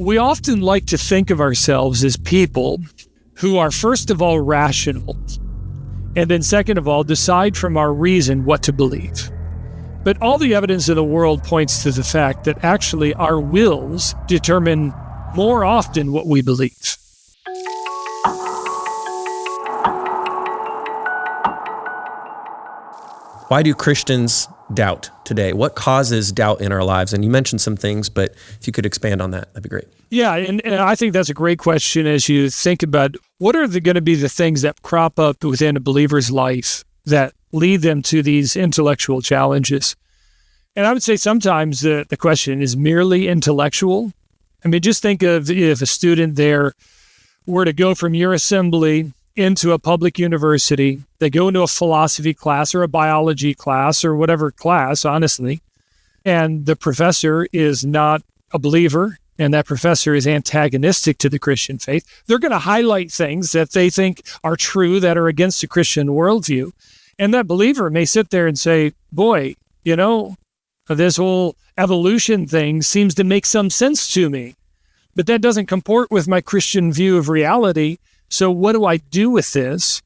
We often like to think of ourselves as people who are, first of all, rational, and then second of all, decide from our reason what to believe. But all the evidence in the world points to the fact that actually our wills determine more often what we believe. Why do Christians doubt today? What causes doubt in our lives? And you mentioned some things, but if you could expand on that, that'd be great. Yeah, and I think that's a great question as you think about what are going to be the things that crop up within a believer's life that lead them to these intellectual challenges. And I would say sometimes the question is merely intellectual. I mean, just think of if a student there were to go from your assembly into a public university, they go into a philosophy class or a biology class or whatever class, honestly, and the professor is not a believer and that professor is antagonistic to the Christian faith, they're going to highlight things that they think are true that are against the Christian worldview. And that believer may sit there and say, boy, you know, this whole evolution thing seems to make some sense to me, but that doesn't comport with my Christian view of reality. So what do I do with this?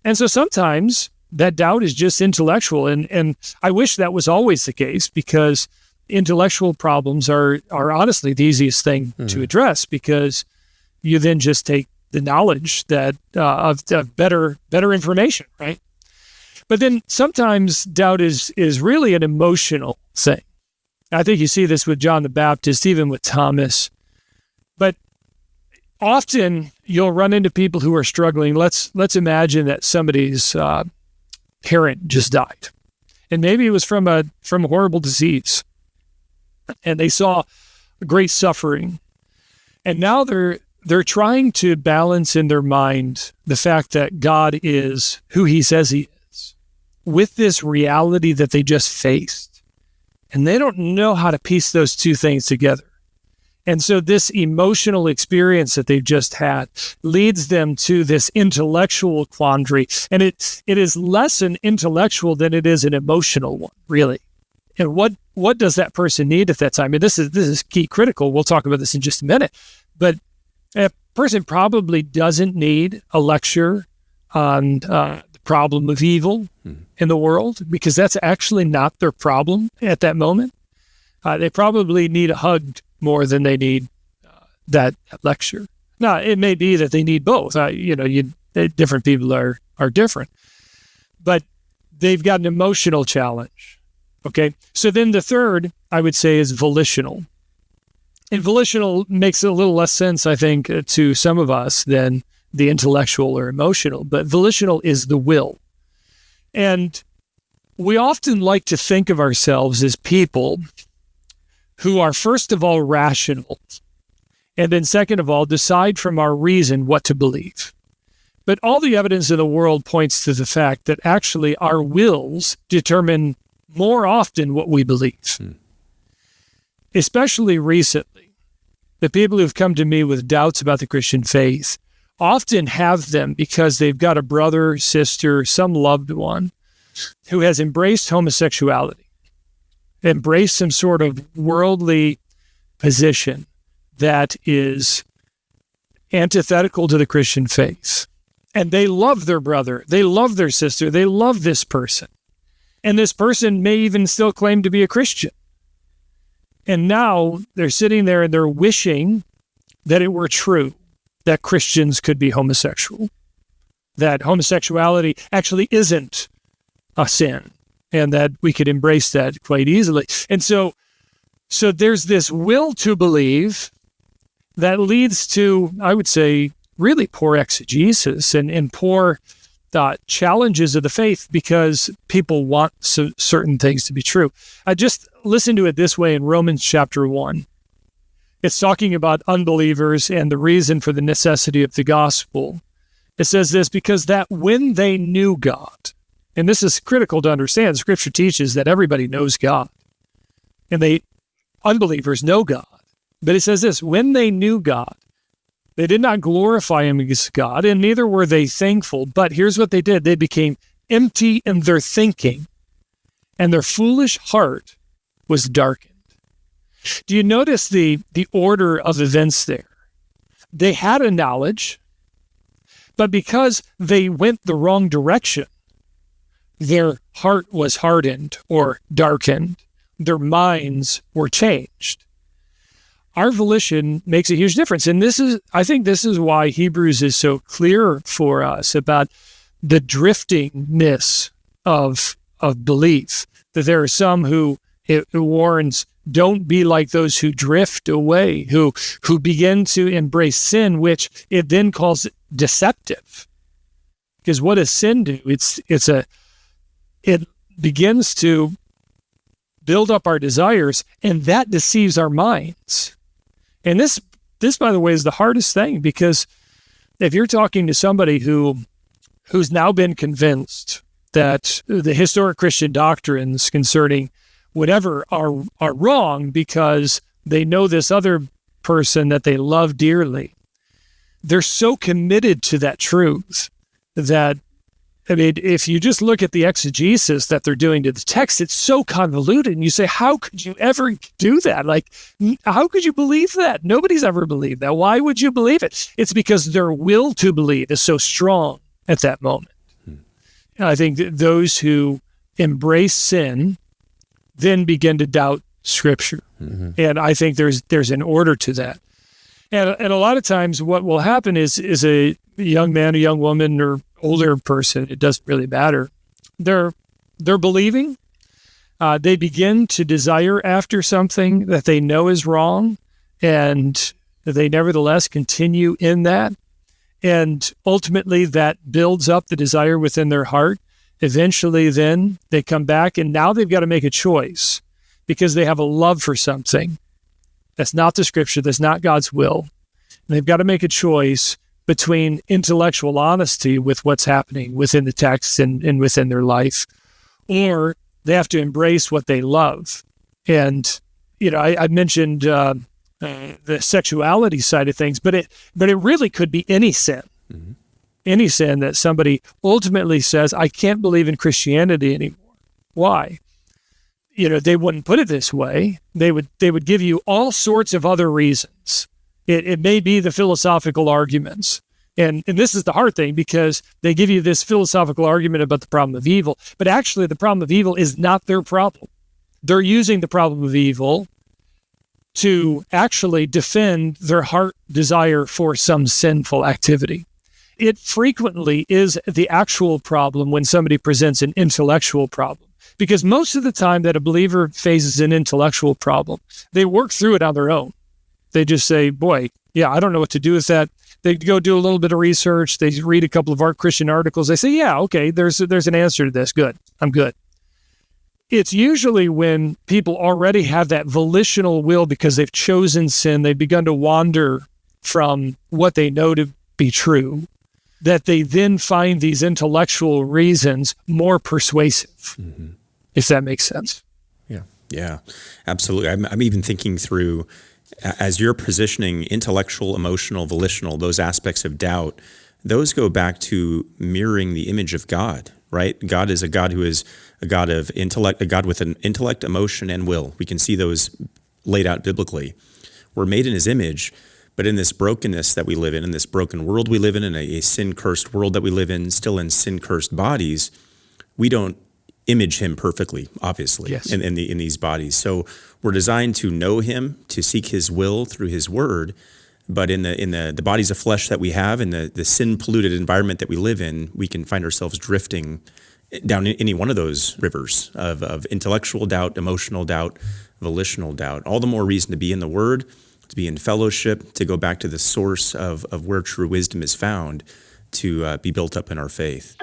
And so sometimes that doubt is just intellectual. And I wish that was always the case, because intellectual problems are honestly the easiest thing to address, because you then just take the knowledge that of better information, right? But then sometimes doubt is really an emotional thing. I think you see this with John the Baptist, even with Thomas. But often you'll run into people who are struggling. Let's imagine that somebody's parent just died, and maybe it was from a horrible disease, and they saw great suffering, and now they're trying to balance in their mind the fact that God is who He says He is, with this reality that they just faced, and they don't know how to piece those two things together. And so this emotional experience that they've just had leads them to this intellectual quandary. And it is less an intellectual than it is an emotional one, really. And what does that person need at that time? And this is key critical. We'll talk about this in just a minute. But a person probably doesn't need a lecture on the problem of evil in the world, because that's actually not their problem at that moment. They probably need a hug more than they need that lecture. Now, it may be that they need both. Different people are different, but they've got an emotional challenge. Okay, so then the third, I would say, is volitional. And volitional makes a little less sense, I think, to some of us than the intellectual or emotional. But volitional is the will, and we often like to think of ourselves as people who are, first of all, rational, and then second of all, decide from our reason what to believe. But all the evidence in the world points to the fact that actually our wills determine more often what we believe. Especially recently, the people who've come to me with doubts about the Christian faith often have them because they've got a brother, sister, some loved one who has embraced homosexuality, embrace some sort of worldly position that is antithetical to the Christian faith. And they love their brother, they love their sister, they love this person. And this person may even still claim to be a Christian. And now they're sitting there and they're wishing that it were true that Christians could be homosexual, that homosexuality actually isn't a sin, and that we could embrace that quite easily. And so there's this will to believe that leads to, I would say, really poor exegesis and poor challenges of the faith, because people want certain things to be true. I just listen to it this way in Romans chapter 1. It's talking about unbelievers and the reason for the necessity of the gospel. It says this, because that when they knew God, and this is critical to understand, Scripture teaches that everybody knows God, and unbelievers know God. But it says this, when they knew God, they did not glorify Him as God, and neither were they thankful. But here's what they did. They became empty in their thinking, and their foolish heart was darkened. Do you notice the order of events there? They had a knowledge, but because they went the wrong direction, their heart was hardened or darkened. Their minds were changed. Our volition makes a huge difference. And I think this is why Hebrews is so clear for us about the driftingness of belief, that there are some who it warns, don't be like those who drift away, who begin to embrace sin, which it then calls deceptive. Because what does sin do? It begins to build up our desires, and that deceives our minds. And this, by the way, is the hardest thing, because if you're talking to somebody who's now been convinced that the historic Christian doctrines concerning whatever are wrong because they know this other person that they love dearly, they're so committed to that truth that, I mean, if you just look at the exegesis that they're doing to the text, it's so convoluted. And you say, how could you ever do that? Like, how could you believe that? Nobody's ever believed that. Why would you believe it? It's because their will to believe is so strong at that moment. I think that those who embrace sin then begin to doubt Scripture. Mm-hmm. And I think there's an order to that. And a lot of times what will happen is a young man, a young woman, or older person, it doesn't really matter. They're believing. They begin to desire after something that they know is wrong, and they nevertheless continue in that. And ultimately that builds up the desire within their heart. Eventually then they come back, and now they've got to make a choice because they have a love for something that's not the Scripture, that's not God's will. And they've got to make a choice between intellectual honesty with what's happening within the text and within their life, or they have to embrace what they love. And, I mentioned the sexuality side of things, but it really could be any sin. Mm-hmm. Any sin that somebody ultimately says, I can't believe in Christianity anymore. Why? They wouldn't put it this way. They would give you all sorts of other reasons. It may be the philosophical arguments. And this is the hard thing, because they give you this philosophical argument about the problem of evil, but actually the problem of evil is not their problem. They're using the problem of evil to actually defend their heart desire for some sinful activity. It frequently is the actual problem when somebody presents an intellectual problem, because most of the time that a believer faces an intellectual problem, they work through it on their own. They just say, boy, yeah, I don't know what to do with that. They go do a little bit of research. They read a couple of our Christian articles. They say, yeah, okay, there's an answer to this. Good. I'm good. It's usually when people already have that volitional will because they've chosen sin, they've begun to wander from what they know to be true, that they then find these intellectual reasons more persuasive, mm-hmm. if that makes sense. Yeah, absolutely. I'm even thinking through, as you're positioning intellectual, emotional, volitional, those aspects of doubt, those go back to mirroring the image of God, right? God is a God who is a God of intellect, a God with an intellect, emotion, and will. We can see those laid out biblically. We're made in His image, but in this brokenness that we live in this broken world we live in a sin-cursed world that we live in, still in sin-cursed bodies, we don't image Him perfectly, obviously, yes. in these bodies. So we're designed to know Him, to seek His will through His Word, but in the bodies of flesh that we have, in the sin-polluted environment that we live in, we can find ourselves drifting down any one of those rivers of intellectual doubt, emotional doubt, volitional doubt. All the more reason to be in the Word, to be in fellowship, to go back to the source of where true wisdom is found, to be built up in our faith.